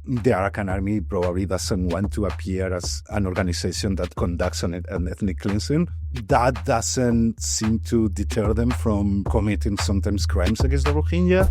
the Arakan Army probably doesn't want to appear as an organization that conducts an ethnic cleansing. That doesn't seem to deter them from committing sometimes crimes against the Rohingya.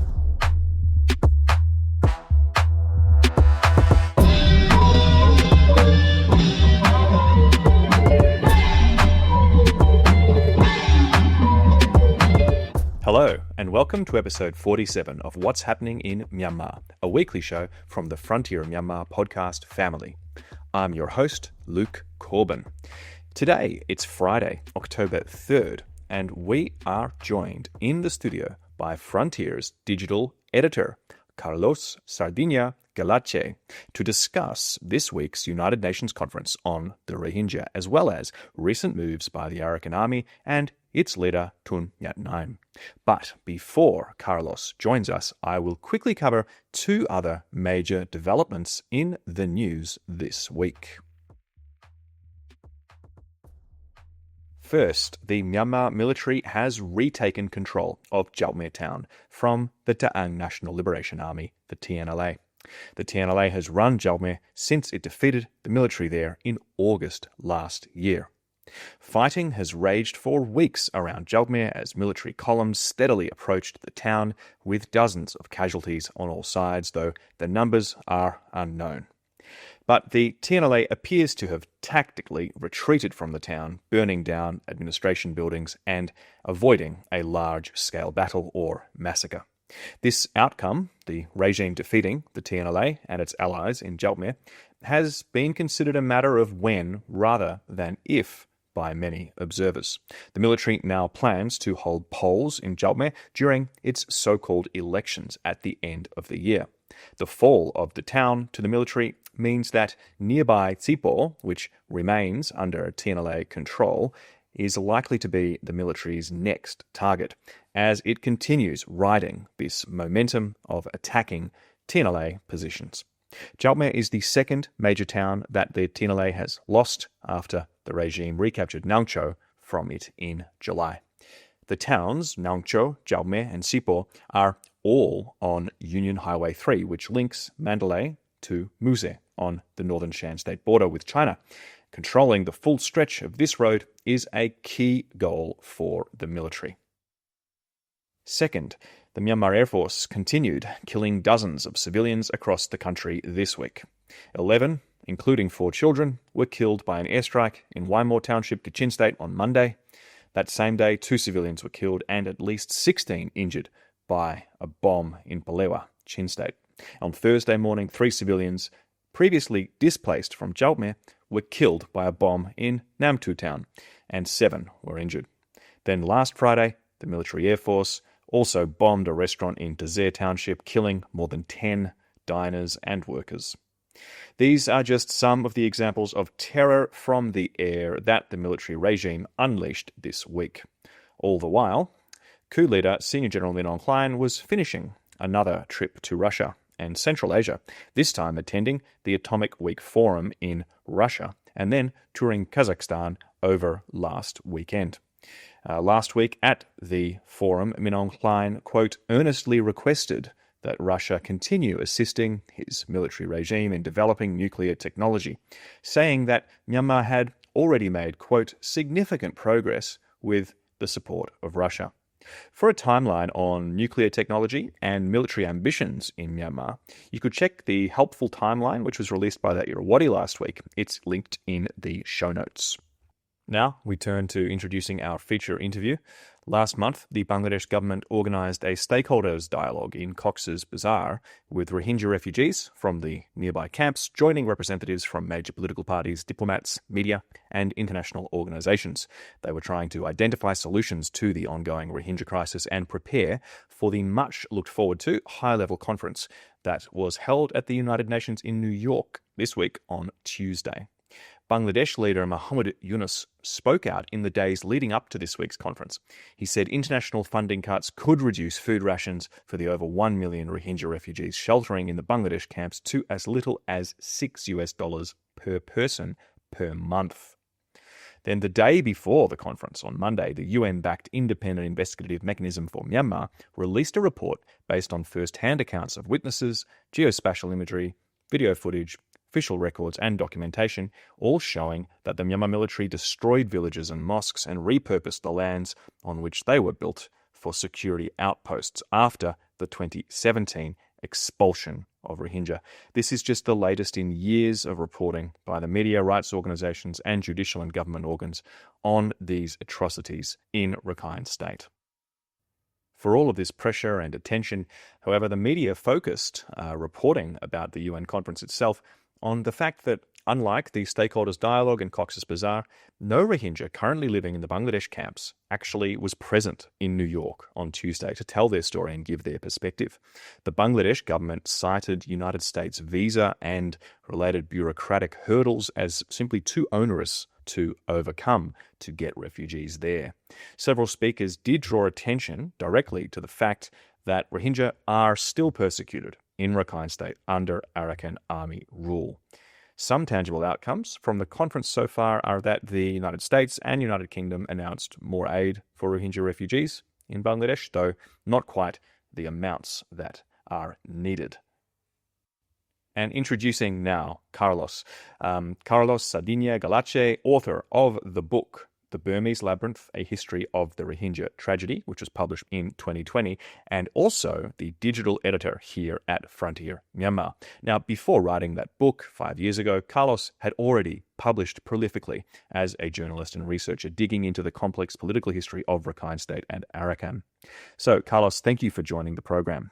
Hello, and welcome to episode 47 of What's Happening in Myanmar, a weekly show from the Frontier Myanmar podcast family. I'm your host, Luke Corbin. Today, it's Friday, October 3rd, and we are joined in the studio by Frontier's digital editor, Carlos Sardiña Galache, to discuss this week's United Nations conference on the Rohingya, as well as recent moves by the Arakan Army and its leader, Twan Mrat Naing. But before Carlos joins us, I will quickly cover two other major developments in the news this week. First, the Myanmar military has retaken control of Kyaukme town from the Ta'ang National Liberation Army, the TNLA. The TNLA has run Kyaukme since it defeated the military there in August last year. Fighting has raged for weeks around Kyaukme as military columns steadily approached the town, with dozens of casualties on all sides, though the numbers are unknown. But the TNLA appears to have tactically retreated from the town, burning down administration buildings and avoiding a large-scale battle or massacre. This outcome, the regime defeating the TNLA and its allies in Kyaukme, has been considered a matter of when rather than if by many observers. The military now plans to hold polls in Kyaukme during its so-called elections at the end of the year. The fall of the town to the military means that nearby Tsipo, which remains under TNLA control, is likely to be the military's next target, as it continues riding this momentum of attacking TNLA positions. Kyaukme is the second major town that the TNLA has lost after the regime recaptured Naungcho from it in July. The towns, Naungcho, Kyaukme and Tsipo, are all on Union Highway 3, which links Mandalay to Muse on the northern Shan State border with China. Controlling the full stretch of this road is a key goal for the military. Second, the Myanmar Air Force continued killing dozens of civilians across the country this week. 11, including 4 children, were killed by an airstrike in Waimor Township, Kachin State on Monday. That same day, 2 civilians were killed and at least 16 injured by a bomb in Palewa, Chin State. On Thursday morning, 3 civilians previously displaced from Kyaukme were killed by a bomb in Namtu town, and 7 were injured. Then last Friday, the military Air Force also bombed a restaurant in Dazere Township, killing more than 10 diners and workers. These are just some of the examples of terror from the air that the military regime unleashed this week. All the while, coup leader Senior General Min Aung Hlaing was finishing another trip to Russia and Central Asia, this time attending the Atomic Week Forum in Russia and then touring Kazakhstan over last weekend. Last week at the forum, Min Aung Hlaing, quote, earnestly requested that Russia continue assisting his military regime in developing nuclear technology, saying that Myanmar had already made, quote, significant progress with the support of Russia. For a timeline on nuclear technology and military ambitions in Myanmar, you could check the helpful timeline, which was released by the Irrawaddy last week. It's linked in the show notes. Now we turn to introducing our feature interview. Last month, the Bangladesh government organised a stakeholders dialogue in Cox's Bazar with Rohingya refugees from the nearby camps, joining representatives from major political parties, diplomats, media and international organisations. They were trying to identify solutions to the ongoing Rohingya crisis and prepare for the much looked forward to high-level conference that was held at the United Nations in New York this week on Tuesday. Bangladesh leader Muhammad Yunus spoke out in the days leading up to this week's conference. He said international funding cuts could reduce food rations for the over 1 million Rohingya refugees sheltering in the Bangladesh camps to as little as $6 per person per month. Then the day before the conference, on Monday, the UN-backed Independent Investigative Mechanism for Myanmar released a report based on first-hand accounts of witnesses, geospatial imagery, video footage, official records and documentation, all showing that the Myanmar military destroyed villages and mosques and repurposed the lands on which they were built for security outposts after the 2017 expulsion of Rohingya. This is just the latest in years of reporting by the media, rights organisations and judicial and government organs on these atrocities in Rakhine State. For all of this pressure and attention, however, the media focused reporting about the UN conference itself on the fact that, unlike the stakeholders' dialogue in Cox's Bazar, no Rohingya currently living in the Bangladesh camps actually was present in New York on Tuesday to tell their story and give their perspective. The Bangladesh government cited United States visa and related bureaucratic hurdles as simply too onerous to overcome to get refugees there. Several speakers did draw attention directly to the fact that Rohingya are still persecuted in Rakhine State under Arakan Army rule. Some tangible outcomes from the conference so far are that the United States and United Kingdom announced more aid for Rohingya refugees in Bangladesh, though not quite the amounts that are needed. And introducing now Carlos Sardiña Galache, author of the book The Burmese Labyrinth, A History of the Rohingya Tragedy, which was published in 2020, and also the digital editor here at Frontier Myanmar. Now, before writing that book 5 years ago, Carlos had already published prolifically as a journalist and researcher, digging into the complex political history of Rakhine State and Arakan. So, Carlos, thank you for joining the program.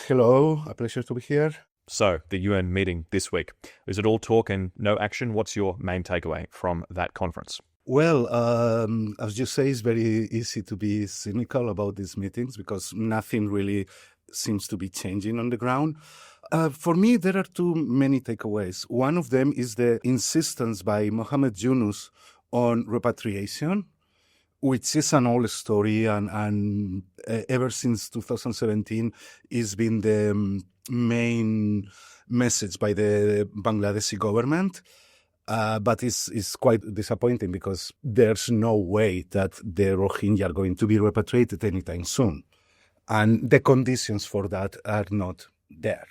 Hello, a pleasure to be here. So, the UN meeting this week. Is it all talk and no action? What's your main takeaway from that conference? Well, as you say, it's very easy to be cynical about these meetings because nothing really seems to be changing on the ground. For me, there are too many takeaways. One of them is the insistence by Mohammed Yunus on repatriation, which is an old story, and ever since 2017, it's been the main message by the Bangladeshi government. But it's quite disappointing because there's no way that the Rohingya are going to be repatriated anytime soon. And the conditions for that are not there.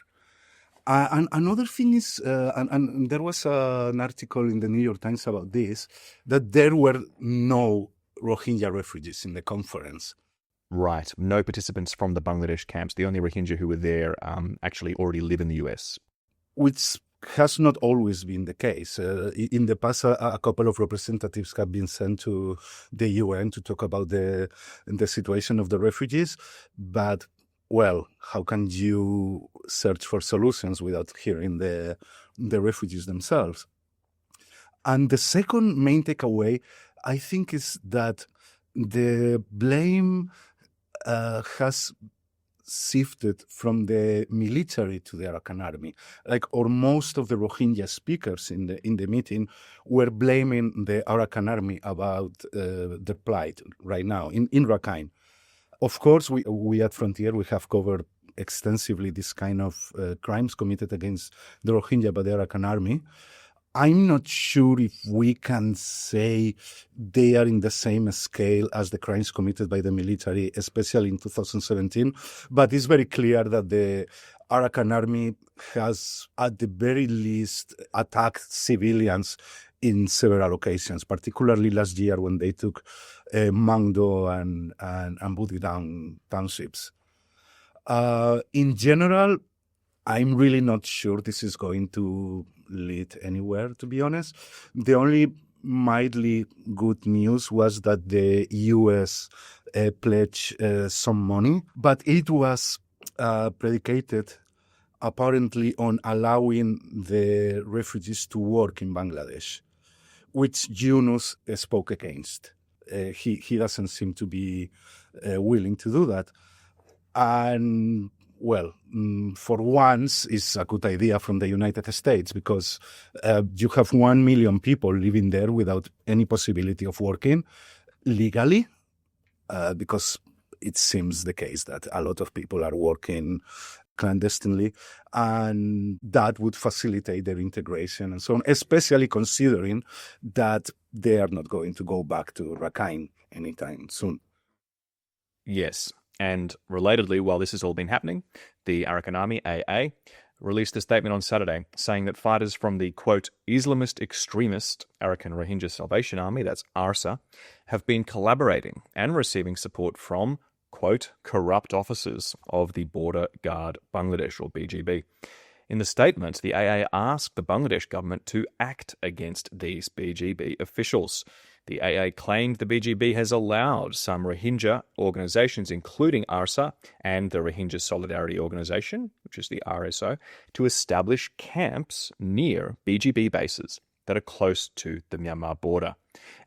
And another thing is, and there was an article in the New York Times about this, that there were no Rohingya refugees in the conference. Right. No participants from the Bangladesh camps. The only Rohingya who were there actually already live in the US. Which has not always been the case. In the past, a couple of representatives have been sent to the UN to talk about the situation of the refugees. But, well, how can you search for solutions without hearing the refugees themselves? And the second main takeaway, I think, is that the blame has shifted from the military to the Arakan Army. Or most of the Rohingya speakers in the meeting were blaming the Arakan Army about the plight right now in Rakhine. Of course, we at Frontier, we have covered extensively this kind of crimes committed against the Rohingya by the Arakan Army. I'm not sure if we can say they are in the same scale as the crimes committed by the military, especially in 2017. But it's very clear that the Arakan Army has, at the very least, attacked civilians in several occasions, particularly last year when they took Mangdo and Budi townships. In general, I'm really not sure this is going to lead anywhere, to be honest. The only mildly good news was that the US pledged some money, but it was predicated apparently on allowing the refugees to work in Bangladesh, which Yunus spoke against. He doesn't seem to be willing to do that. And well, for once, it's a good idea from the United States because you have 1 million people living there without any possibility of working legally, because it seems the case that a lot of people are working clandestinely, and that would facilitate their integration and so on, especially considering that they are not going to go back to Rakhine anytime soon. Yes. And relatedly, while this has all been happening, the Arakan Army, AA, released a statement on Saturday saying that fighters from the, quote, Islamist extremist Arakan Rohingya Salvation Army, that's ARSA, have been collaborating and receiving support from, quote, corrupt officers of the Border Guard Bangladesh, or BGB. In the statement, the AA asked the Bangladesh government to act against these BGB officials. The AA claimed the BGB has allowed some Rohingya organisations, including ARSA and the Rohingya Solidarity Organisation, which is the RSO, to establish camps near BGB bases that are close to the Myanmar border.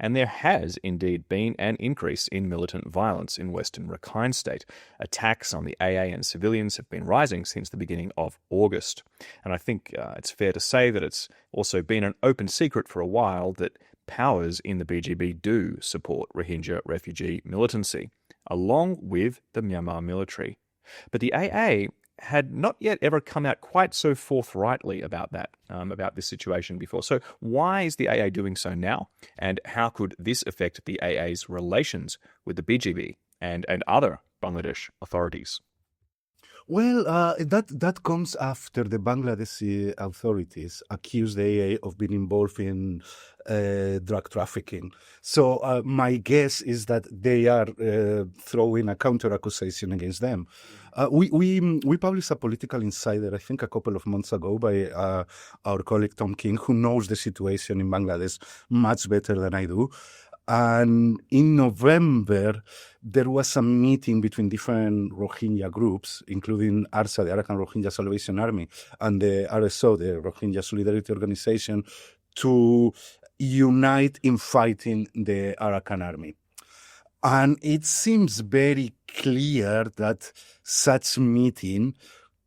And there has indeed been an increase in militant violence in Western Rakhine State. Attacks on the AA and civilians have been rising since the beginning of August. And I think it's fair to say that it's also been an open secret for a while that powers in the BGB do support Rohingya refugee militancy, along with the Myanmar military. But the AA had not yet ever come out quite so forthrightly about that, about this situation before. So why is the AA doing so now? And how could this affect the AA's relations with the BGB and other Bangladesh authorities? Well, that comes after the Bangladeshi authorities accused the AA of being involved in drug trafficking. So my guess is that they are throwing a counter accusation against them. We published a political insider, I think, a couple of months ago by our colleague Tom King, who knows the situation in Bangladesh much better than I do. And in November, there was a meeting between different Rohingya groups, including ARSA, the Arakan Rohingya Salvation Army, and the RSO, the Rohingya Solidarity Organization, to unite in fighting the Arakan Army. And it seems very clear that such meeting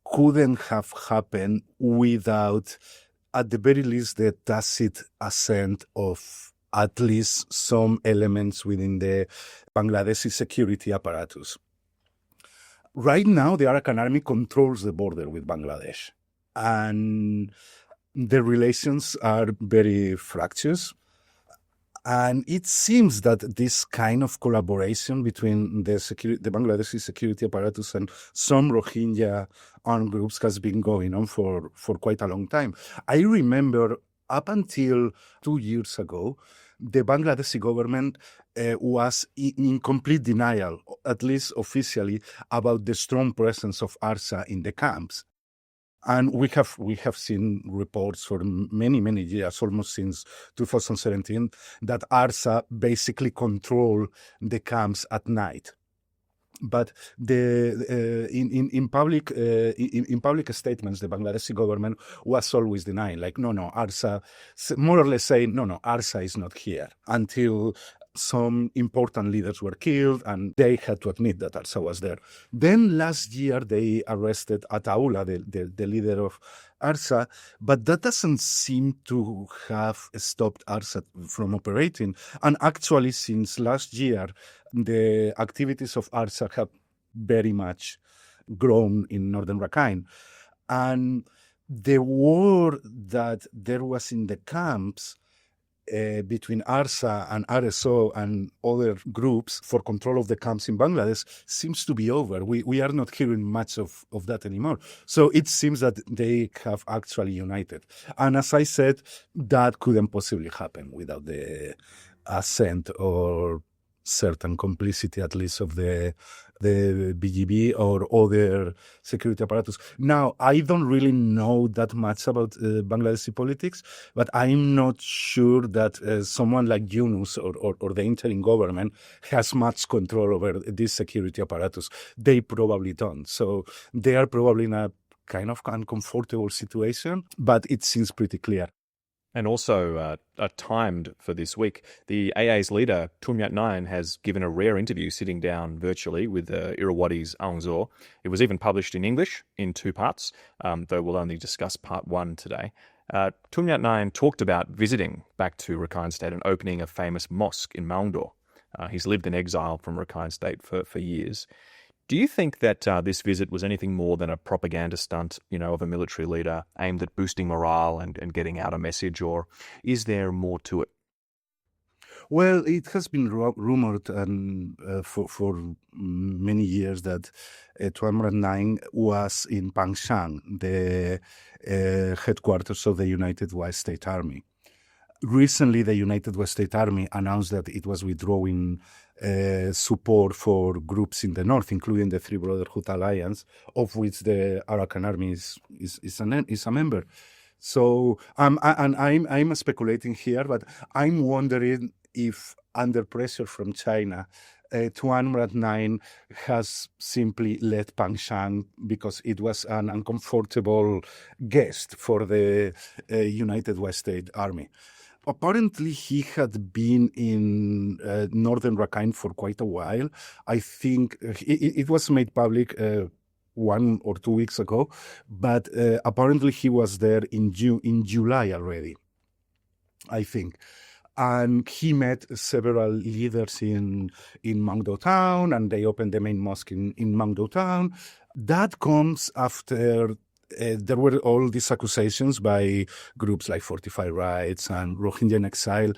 couldn't have happened without, at the very least, the tacit assent of at least some elements within the Bangladeshi security apparatus. Right now, the Arakan Army controls the border with Bangladesh, and the relations are very fractious. And it seems that this kind of collaboration between the Bangladeshi security apparatus and some Rohingya armed groups has been going on for quite a long time. I remember up until 2 years ago, the Bangladeshi government was in complete denial, at least officially, about the strong presence of ARSA in the camps. And we have seen reports for many, many years, almost since 2017, that ARSA basically control the camps at night. But in public statements, the Bangladeshi government was always denying, like, no, ARSA, more or less saying, no, ARSA is not here, until some important leaders were killed and they had to admit that ARSA was there. Then last year they arrested Ataullah, the leader of ARSA, but that doesn't seem to have stopped ARSA from operating. And actually, since last year, the activities of ARSA have very much grown in northern Rakhine. And the war that there was in the camps between ARSA and RSO and other groups for control of the camps in Bangladesh seems to be over. We are not hearing much of that anymore. So it seems that they have actually united. And as I said, that couldn't possibly happen without the assent or certain complicity, at least, of the BGB or other security apparatus. Now, I don't really know that much about Bangladeshi politics, but I'm not sure that someone like Yunus or the interim government has much control over this security apparatus. They probably don't. So they are probably in a kind of uncomfortable situation, but it seems pretty clear. And also timed for this week, the AA's leader, Twan Mrat Naing, has given a rare interview sitting down virtually with Irrawaddy's Aung Zaw. It was even published in English in 2 parts, though we'll only discuss part 1 today. Twan Mrat Naing talked about visiting back to Rakhine State and opening a famous mosque in Maungdaw. He's lived in exile from Rakhine State for years. Do you think that this visit was anything more than a propaganda stunt, of a military leader aimed at boosting morale and getting out a message, or is there more to it? Well, it has been rumored and for many years that Twan Mrat Naing was in Pangshan, the headquarters of the United West State Army. Recently, the United West State Army announced that it was withdrawing support for groups in the north, including the Three Brotherhood Alliance, of which the Arakan Army is a member. So I'm speculating here, but I'm wondering if under pressure from China, Twan Mrat Naing has simply left Pangshan because it was an uncomfortable guest for the United West State Army. Apparently, he had been in northern Rakhine for quite a while. I think it was made public 1 or 2 weeks ago, but apparently he was there in July already, I think. And he met several leaders in Mangdo town, and they opened the main mosque in Mangdo town. That comes after there were all these accusations by groups like Fortify Rights and Rohingya in Exile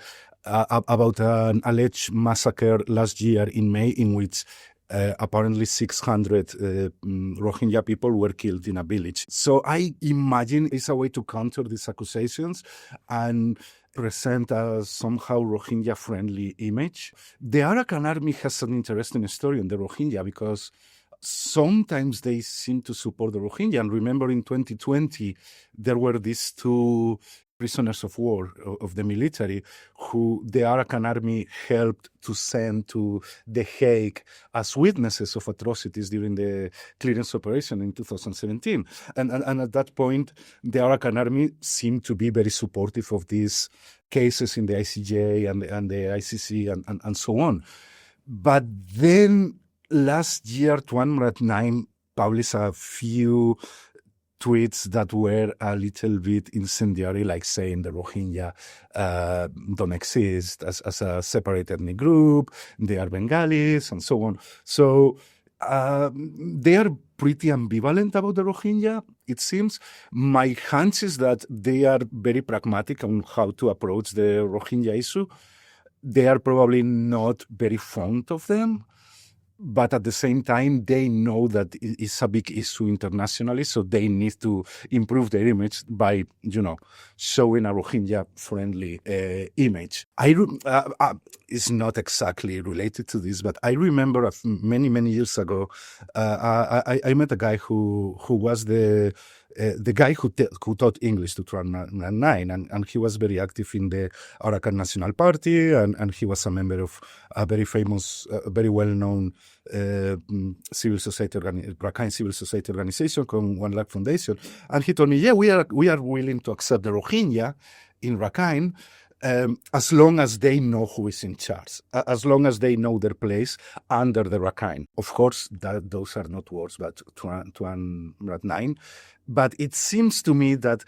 about an alleged massacre last year in May in which apparently 600 Rohingya people were killed in a village. So I imagine it's a way to counter these accusations and present a somehow Rohingya-friendly image. The Arakan Army has an interesting story on the Rohingya because sometimes they seem to support the Rohingya. And remember in 2020, there were these 2 prisoners of war of the military who the Arakan Army helped to send to The Hague as witnesses of atrocities during the clearance operation in 2017. And at that point, the Arakan Army seemed to be very supportive of these cases in the ICJ and the ICC and so on. But then last year, Twan Mrat Naing published a few tweets that were a little bit incendiary, like saying the Rohingya don't exist as a separate ethnic group, they are Bengalis, and so on. So they are pretty ambivalent about the Rohingya, it seems. My hunch is that they are very pragmatic on how to approach the Rohingya issue. They are probably not very fond of them. But at the same time, they know that it's a big issue internationally, so they need to improve their image by, showing a Rohingya-friendly image. It's not exactly related to this, but I remember many, many years ago, I met a guy who was the guy who taught English to Twan Mrat Naing, and he was very active in the Arakan National Party, and he was a member of a very famous, very well-known civil society Rakhine civil society organization called One Lakh Foundation. And he told me, yeah, we are willing to accept the Rohingya in Rakhine, as long as they know who is in charge, as long as they know their place under the Rakhine. Of course, those are not words, but Twan Mrat Naing. But it seems to me that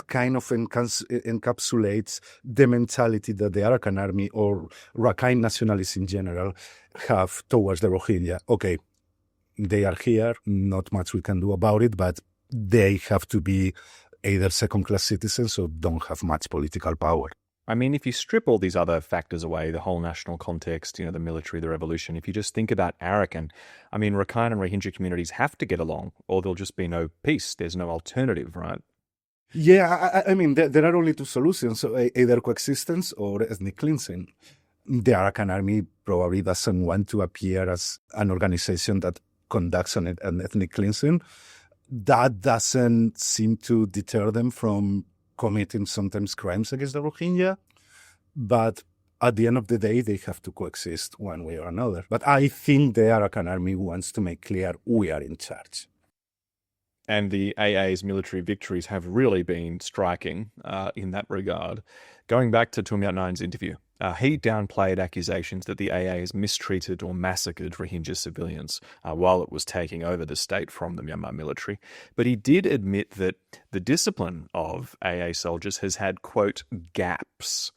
kind of encapsulates the mentality that the Arakan Army or Rakhine nationalists in general have towards the Rohingya. Okay, they are here, not much we can do about it, but they have to be either second-class citizens or don't have much political power. I mean, if you strip all these other factors away, the whole national context, the military, the revolution, if you just think about Arakan, I mean, Rakhine and Rohingya communities have to get along or there'll just be no peace. There's no alternative, right? Yeah, I mean, there are only 2 solutions, so either coexistence or ethnic cleansing. The Arakan Army probably doesn't want to appear as an organization that conducts an ethnic cleansing. That doesn't seem to deter them from committing sometimes crimes against the Rohingya, but at the end of the day, they have to coexist one way or another. But I think the Arakan Army wants to make clear we are in charge. And the AA's military victories have really been striking in that regard. Going back to Twan Mrat Naing's interview, he downplayed accusations that the AA has mistreated or massacred Rohingya civilians while it was taking over the state from the Myanmar military. But he did admit that the discipline of AA soldiers has had, quote, gaps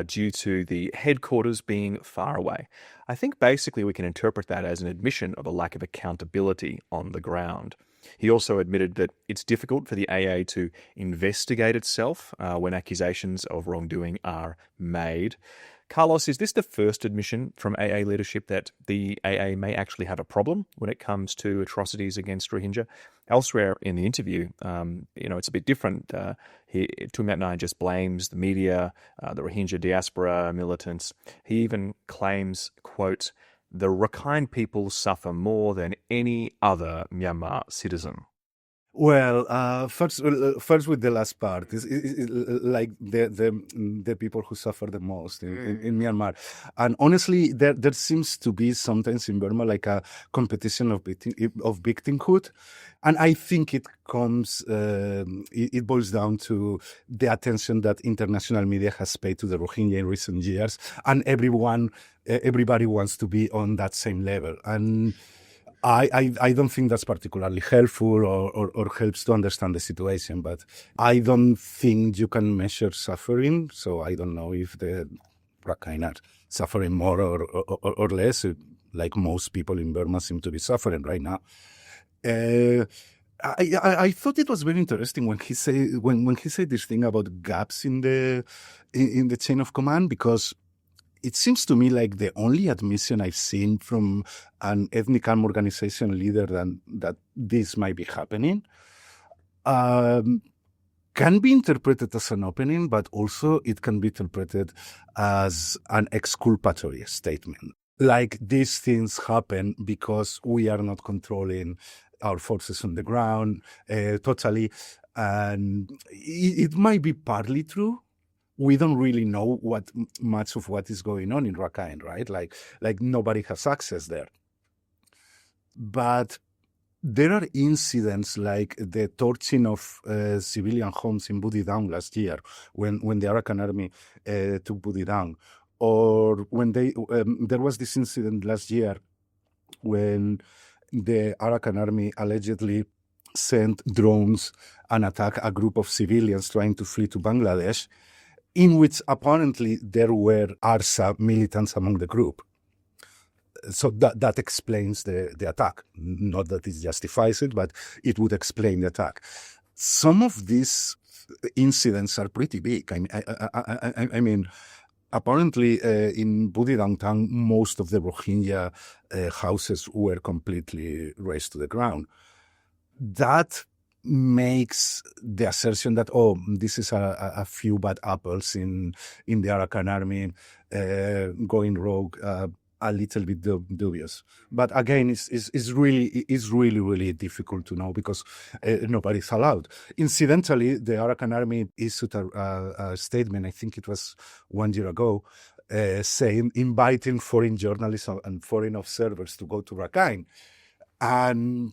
due to the headquarters being far away. I think basically we can interpret that as an admission of a lack of accountability on the ground. He also admitted that it's difficult for the AA to investigate itself when accusations of wrongdoing are made. Carlos, is this the first admission from AA leadership that the AA may actually have a problem when it comes to atrocities against Rohingya? Elsewhere in the interview, it's a bit different. Twan Mrat Naing just blames the media, the Rohingya diaspora militants. He even claims, quote, "The Rakhine people suffer more than any other Myanmar citizen." Well, first with the last part, is like the people who suffer the most in Myanmar, and honestly, there seems to be sometimes in Burma like a competition of victimhood, and I think it comes, it boils down to the attention that international media has paid to the Rohingya in recent years, and everybody wants to be on that same level, and I don't think that's particularly helpful or helps to understand the situation, but I don't think you can measure suffering, so I don't know if the Rakhine are suffering more or less, like most people in Burma seem to be suffering right now. I thought it was very interesting when he said this thing about gaps in the chain of command, because it seems to me like the only admission I've seen from an ethnic armed organization leader that this might be happening can be interpreted as an opening, but also it can be interpreted as an exculpatory statement. Like, these things happen because we are not controlling our forces on the ground totally. And it might be partly true. We don't really know much of what is going on in Rakhine, right? Like nobody has access there. But there are incidents like the torching of civilian homes in Budidang last year, when the Arakan Army took Budidang, or when there was this incident last year when the Arakan Army allegedly sent drones and attacked a group of civilians trying to flee to Bangladesh, in which apparently there were ARSA militants among the group. So that explains the attack. Not that it justifies it, but it would explain the attack. Some of these incidents are pretty big. I mean, apparently in Budidang town, most of the Rohingya houses were completely razed to the ground. That makes the assertion that, this is a few bad apples in the Arakan Army going rogue a little bit dubious. But again, it's really difficult to know because nobody's allowed. Incidentally, the Arakan Army issued a statement, I think it was 1 year ago, saying, inviting foreign journalists and foreign observers to go to Rakhine. And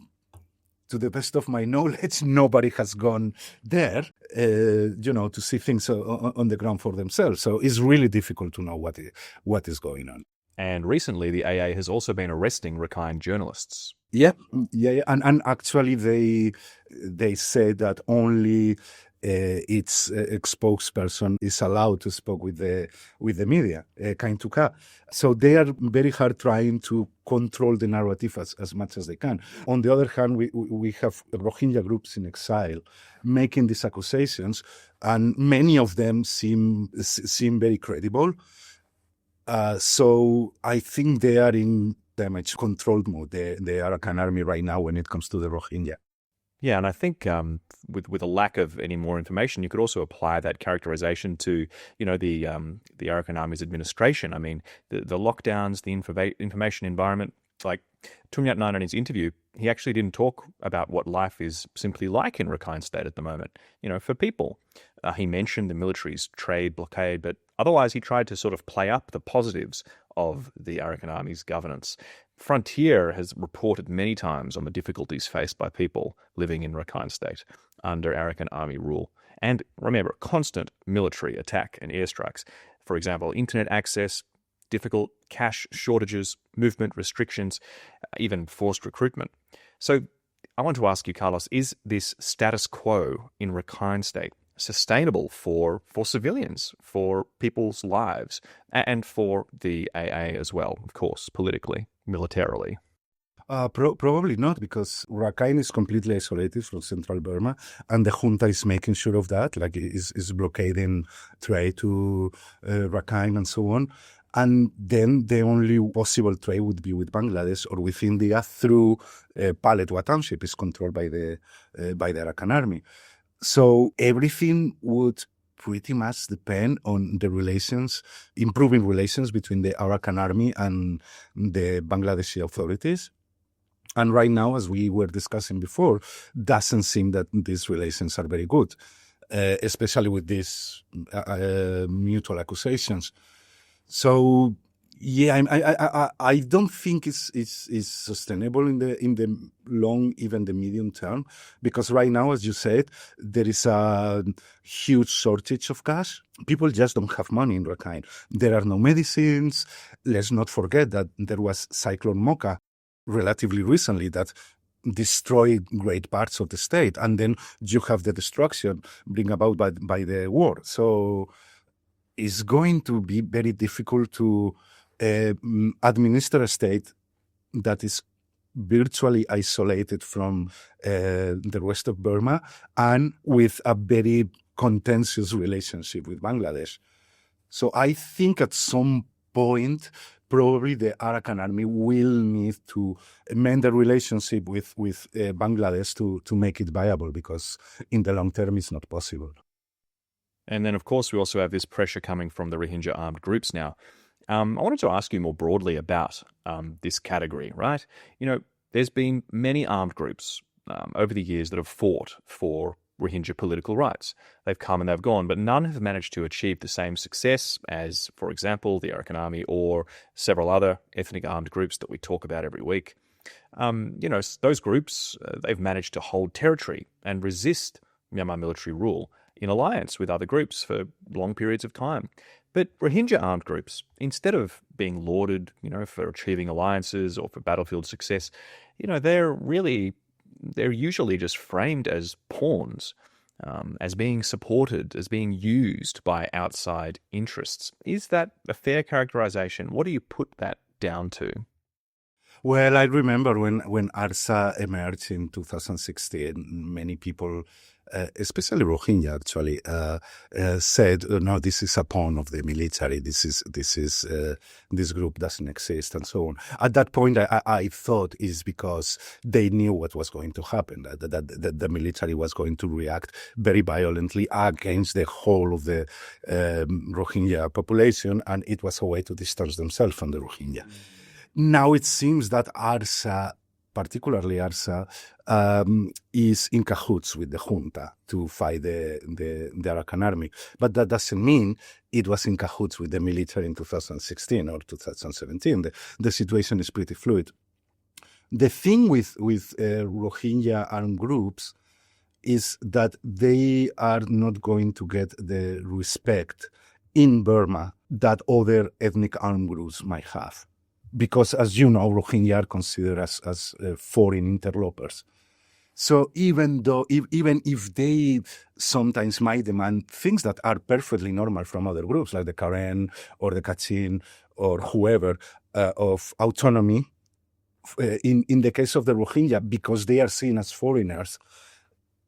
to the best of my knowledge, nobody has gone there, to see things on the ground for themselves. So it's really difficult to know what is going on. And recently, the AA has also been arresting Rakhine journalists. Yeah. And actually, they say that only its spokesperson is allowed to speak with the media, kind to ka. So they are very hard trying to control the narrative as much as they can. On the other hand, we have Rohingya groups in exile making these accusations, and many of them seem very credible. So I think they are in damage control mode, the Arakan Army right now when it comes to the Rohingya. Yeah, and I think with a lack of any more information, you could also apply that characterization to, the Arakan Army's administration. I mean, the lockdowns, the information environment. Like Twan Mrat Naing in his interview, he actually didn't talk about what life is simply like in Rakhine State at the moment, for people. He mentioned the military's trade blockade, but otherwise he tried to sort of play up the positives of the Arakan Army's governance. Frontier has reported many times on the difficulties faced by people living in Rakhine State under Arakan Army rule. And remember, constant military attack and airstrikes. For example, internet access, difficult cash shortages, movement restrictions, even forced recruitment. So I want to ask you, Carlos, is this status quo in Rakhine State sustainable for civilians, for people's lives, and for the AA as well, of course, politically, militarily? Probably not, because Rakhine is completely isolated from central Burma, and the junta is making sure of that, like is blockading trade to Rakhine and so on. And then the only possible trade would be with Bangladesh or with India through Paletwa Township is controlled by the Arakan Army. So everything would pretty much depend on the relations, improving relations between the Arakan Army and the Bangladeshi authorities. And right now, as we were discussing before, doesn't seem that these relations are very good, especially with these mutual accusations. So, yeah, I don't think it's sustainable in the long, even the medium term, because right now, as you said, there is a huge shortage of cash. People just don't have money in Rakhine. There are no medicines. Let's not forget that there was Cyclone Mocha relatively recently that destroyed great parts of the state, and then you have the destruction bring about by the war. So it's going to be very difficult to administer a state that is virtually isolated from the rest of Burma and with a very contentious relationship with Bangladesh. So I think at some point, probably the Arakan Army will need to amend the relationship with Bangladesh to make it viable, because in the long term it's not possible. And then, of course, we also have this pressure coming from the Rohingya armed groups now. I wanted to ask you more broadly about this category, right? You know, there's been many armed groups over the years that have fought for Rohingya political rights. They've come and they've gone, but none have managed to achieve the same success as, for example, the Arakan Army or several other ethnic armed groups that we talk about every week. You know, those groups, they've managed to hold territory and resist Myanmar military rule in alliance with other groups for long periods of time. But Rohingya armed groups, instead of being lauded, you know, for achieving alliances or for battlefield success, you know, they're usually just framed as pawns, as being supported, as being used by outside interests. Is that a fair characterization? What do you put that down to? Well, I remember when ARSA emerged in 2016, many people, especially Rohingya actually, said, "No, this is a pawn of the military. This group doesn't exist," and so on. At that point, I thought it's because they knew what was going to happen, that the military was going to react very violently against the whole of the Rohingya population, and it was a way to distance themselves from the Rohingya. Now it seems that ARSA, particularly ARSA, is in cahoots with the junta to fight the Arakan Army. But that doesn't mean it was in cahoots with the military in 2016 or 2017. The situation is pretty fluid. The thing with Rohingya armed groups is that they are not going to get the respect in Burma that other ethnic armed groups might have. Because, as you know, Rohingya are considered as foreign interlopers. So even if they sometimes might demand things that are perfectly normal from other groups, like the Karen or the Kachin or whoever, of autonomy, in the case of the Rohingya, because they are seen as foreigners,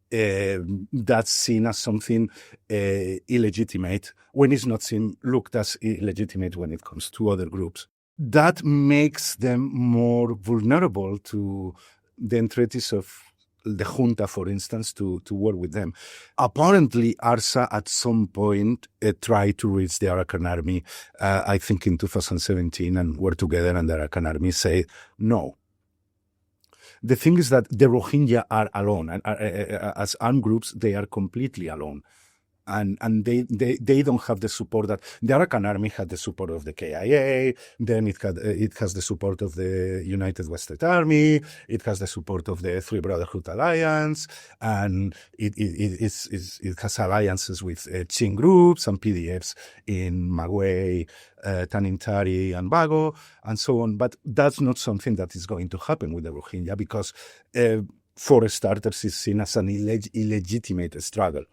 that's seen as something illegitimate, when it's not looked as illegitimate when it comes to other groups. That makes them more vulnerable to the entreaties of the junta, for instance, to work with them. Apparently, ARSA at some point tried to reach the Arakan Army, I think in 2017, and were together, and the Arakan Army say no. The thing is that the Rohingya are alone, and as armed groups, they are completely alone. And they don't have the support that the Arakan Army had the support of the KIA, then it has the support of the United Western Army, it has the support of the Three Brotherhood Alliance, and it has alliances with Chin groups and PDFs in Magway, Tanintari, and Bago, and so on. But that's not something that is going to happen with the Rohingya, because for starters, it's seen as an illegitimate struggle.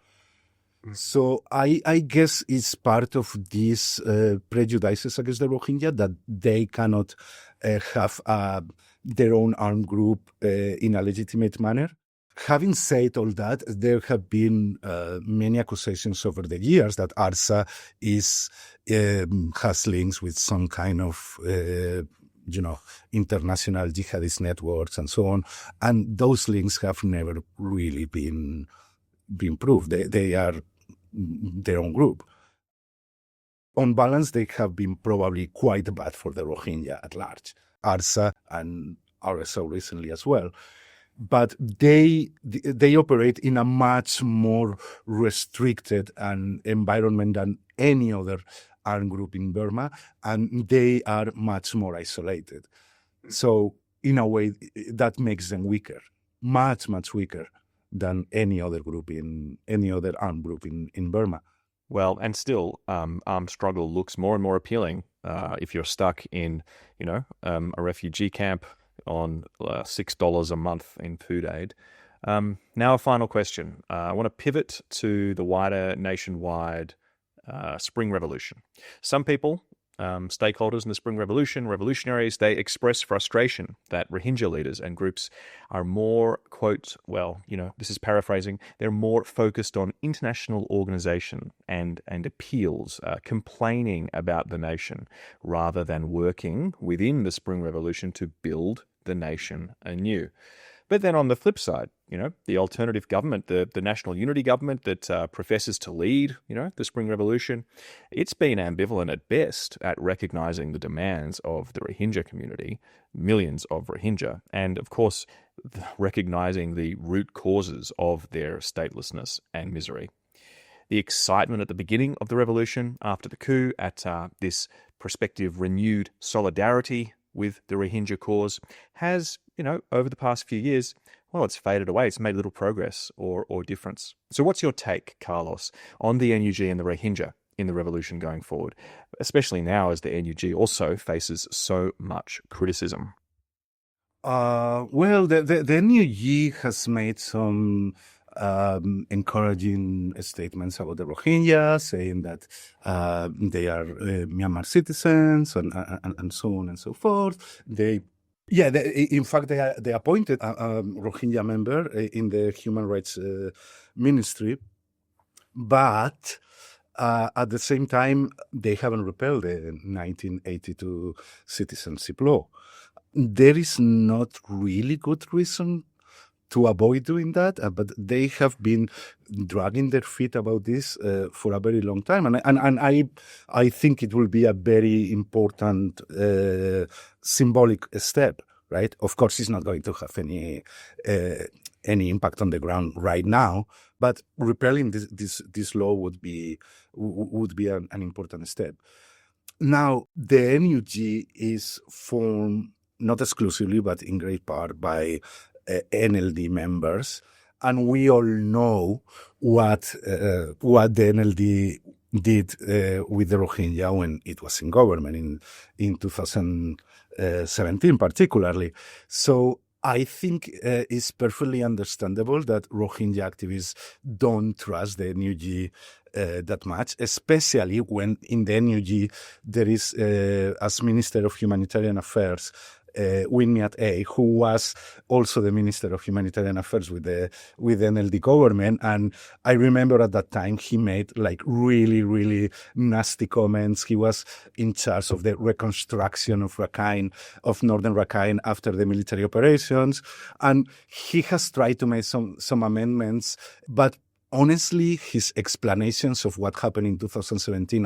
So I guess it's part of these prejudices against the Rohingya that they cannot have a their own armed group in a legitimate manner. Having said all that, there have been many accusations over the years that ARSA has links with some kind of international jihadist networks and so on, and those links have never really been proved. They are their own group. On balance, they have been probably quite bad for the Rohingya at large, ARSA and RSO recently as well. But they operate in a much more restricted environment than any other armed group in Burma, and they are much more isolated. So in a way, that makes them weaker, much, much weaker than any other armed group in Burma. Well, and still, armed struggle looks more and more appealing if you're stuck in, a refugee camp on $6 a month in food aid. Now a final question. I want to pivot to the wider nationwide Spring Revolution. Some people, stakeholders in the Spring Revolution, revolutionaries, they express frustration that Rohingya leaders and groups are more, quote, this is paraphrasing, they're more focused on international organization and appeals, complaining about the nation, rather than working within the Spring Revolution to build the nation anew. But then on the flip side, the alternative government, the national unity government that professes to lead, the Spring Revolution, it's been ambivalent at best at recognizing the demands of the Rohingya community, millions of Rohingya, and of course, recognizing the root causes of their statelessness and misery. The excitement at the beginning of the revolution, after the coup, at this prospective renewed solidarity with the Rohingya cause has, over the past few years, it's faded away. It's made little progress or difference. So what's your take, Carlos, on the NUG and the Rohingya in the revolution going forward, especially now as the NUG also faces so much criticism? The NUG has made some encouraging statements about the Rohingya, saying that they are Myanmar citizens and so on and so forth. In fact, they appointed a Rohingya member in the Human Rights Ministry, but at the same time, they haven't repealed the 1982 citizenship law. There is not really good reason to avoid doing that, but they have been dragging their feet about this for a very long time, and I think it will be a very important symbolic step. Right? Of course, it's not going to have any impact on the ground right now, but repealing this law would be an important step. Now, the NUG is formed not exclusively, but in great part by NLD members, and we all know what the NLD did with the Rohingya when it was in government in 2017 particularly. So I think it's perfectly understandable that Rohingya activists don't trust the NUG that much, especially when in the NUG there is, as Minister of Humanitarian Affairs, Win Myat A, who was also the Minister of Humanitarian Affairs with the NLD government. And I remember at that time he made really, really nasty comments. He was in charge of the reconstruction of northern Rakhine after the military operations. And he has tried to make some amendments, but honestly, his explanations of what happened in 2017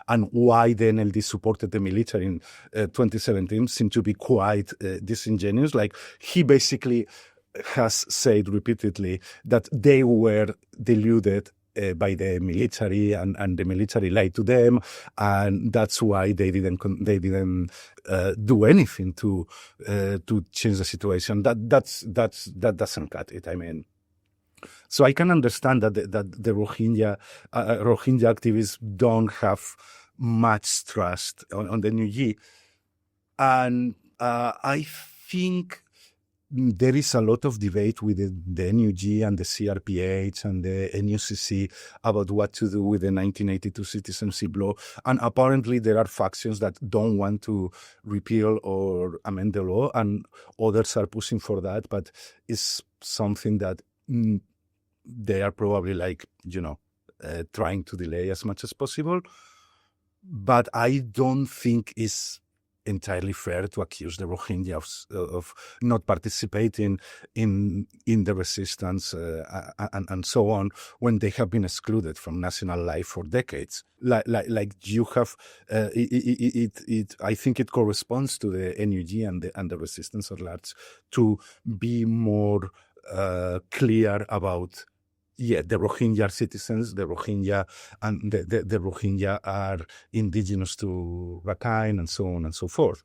and why the NLD supported the military in 2017 seem to be quite disingenuous. He basically has said repeatedly that they were deluded by the military and the military lied to them, and that's why they didn't do anything to change the situation. That doesn't cut it. I mean. So I can understand that the Rohingya activists don't have much trust on the NUG, and I think there is a lot of debate within the NUG and the CRPH and the NUCC about what to do with the 1982 citizenship law. And apparently there are factions that don't want to repeal or amend the law, and others are pushing for that. But it's something that they are probably trying to delay as much as possible. But I don't think it's entirely fair to accuse the Rohingya of not participating in the resistance and so on, when they have been excluded from national life for decades. Like you have, I think it corresponds to the NUG and the resistance at large to be more clear about. Yeah, the Rohingya are citizens, the Rohingya and the Rohingya are indigenous to Rakhine, and so on and so forth.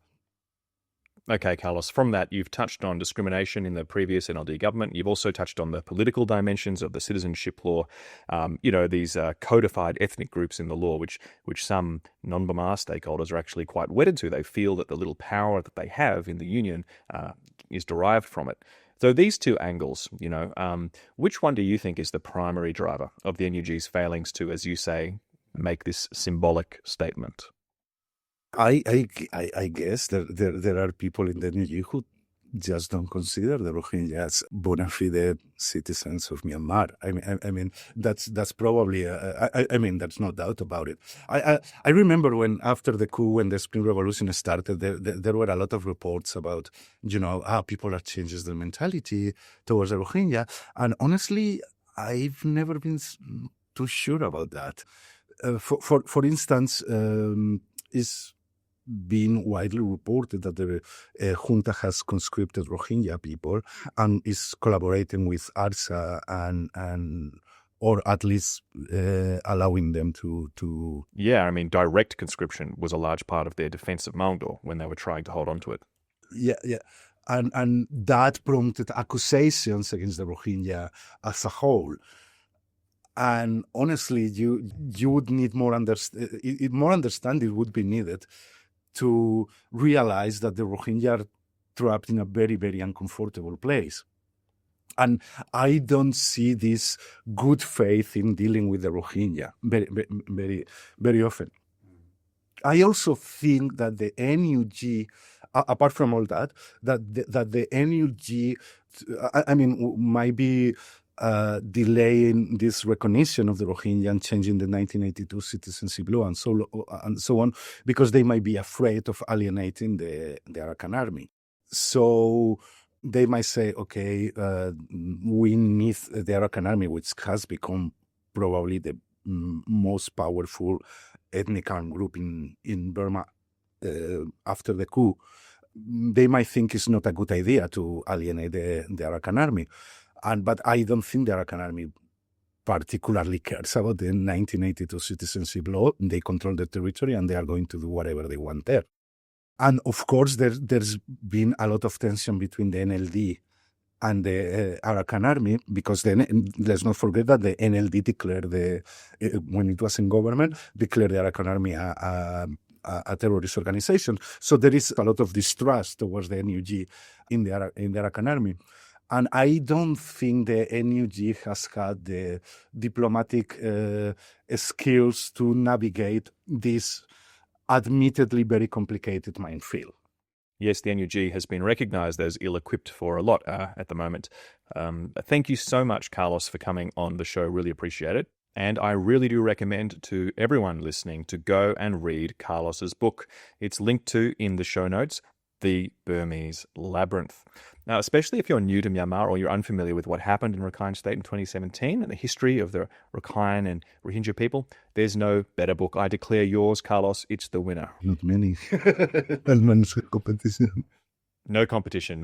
Okay, Carlos, from that, you've touched on discrimination in the previous NLD government. You've also touched on the political dimensions of the citizenship law, these codified ethnic groups in the law, which some non-Burma stakeholders are actually quite wedded to. They feel that the little power that they have in the union is derived from it. So these two angles, which one do you think is the primary driver of the NUG's failings to, as you say, make this symbolic statement? I guess there are people in the NUG who just don't consider the Rohingya as bona fide citizens of Myanmar. I mean that's probably that's no doubt about it. I remember when after the coup, when the Spring Revolution started, there were a lot of reports about how people are changing their mentality towards the Rohingya, and honestly, I've never been too sure about that. For instance, is been widely reported that the junta has conscripted Rohingya people and is collaborating with ARSA and or at least allowing them to. Yeah, I mean, direct conscription was a large part of their defense of Maungdaw when they were trying to hold on to it. Yeah. And that prompted accusations against the Rohingya as a whole. And honestly, you would need more understanding would be needed to realize that the Rohingya are trapped in a very, very uncomfortable place. And I don't see this good faith in dealing with the Rohingya very, very, very often. I also think that the NUG, apart from all that the NUG, might be delaying this recognition of the Rohingya and changing the 1982 citizenship law and so on, because they might be afraid of alienating the Arakan Army. So they might say, okay, we need the Arakan Army, which has become probably the most powerful ethnic armed group in Burma after the coup. They might think it's not a good idea to alienate the Arakan Army. But I don't think the Arakan Army particularly cares about the 1982 citizenship law. They control the territory and they are going to do whatever they want there. And of course, there's been a lot of tension between the NLD and the Arakan Army, because let's not forget that the NLD declared when it was in government, declared the Arakan Army a terrorist organization. So there is a lot of distrust towards the NUG in the Arakan Army. And I don't think the NUG has had the diplomatic skills to navigate this admittedly very complicated minefield. Yes, the NUG has been recognised as ill-equipped for a lot at the moment. Thank you so much, Carlos, for coming on the show. Really appreciate it. And I really do recommend to everyone listening to go and read Carlos's book. It's linked to in the show notes, The Burmese Labyrinth. Now, especially if you're new to Myanmar or you're unfamiliar with what happened in Rakhine State in 2017 and the history of the Rakhine and Rohingya people, there's no better book. I declare yours, Carlos. It's the winner. Not many. No competition.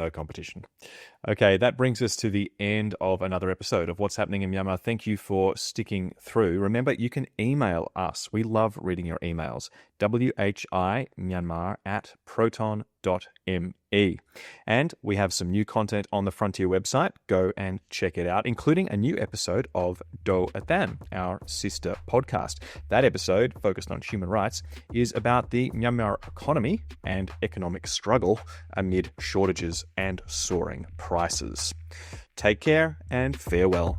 Okay, that brings us to the end of another episode of What's Happening in Myanmar. Thank you for sticking through. Remember, you can email us. We love reading your emails. WHI Myanmar at proton.me. And we have some new content on the Frontier website. Go and check it out, including a new episode of Do Athan, our sister podcast. That episode, focused on human rights, is about the Myanmar economy and economic struggle amid shortages and soaring prices. Take care and farewell.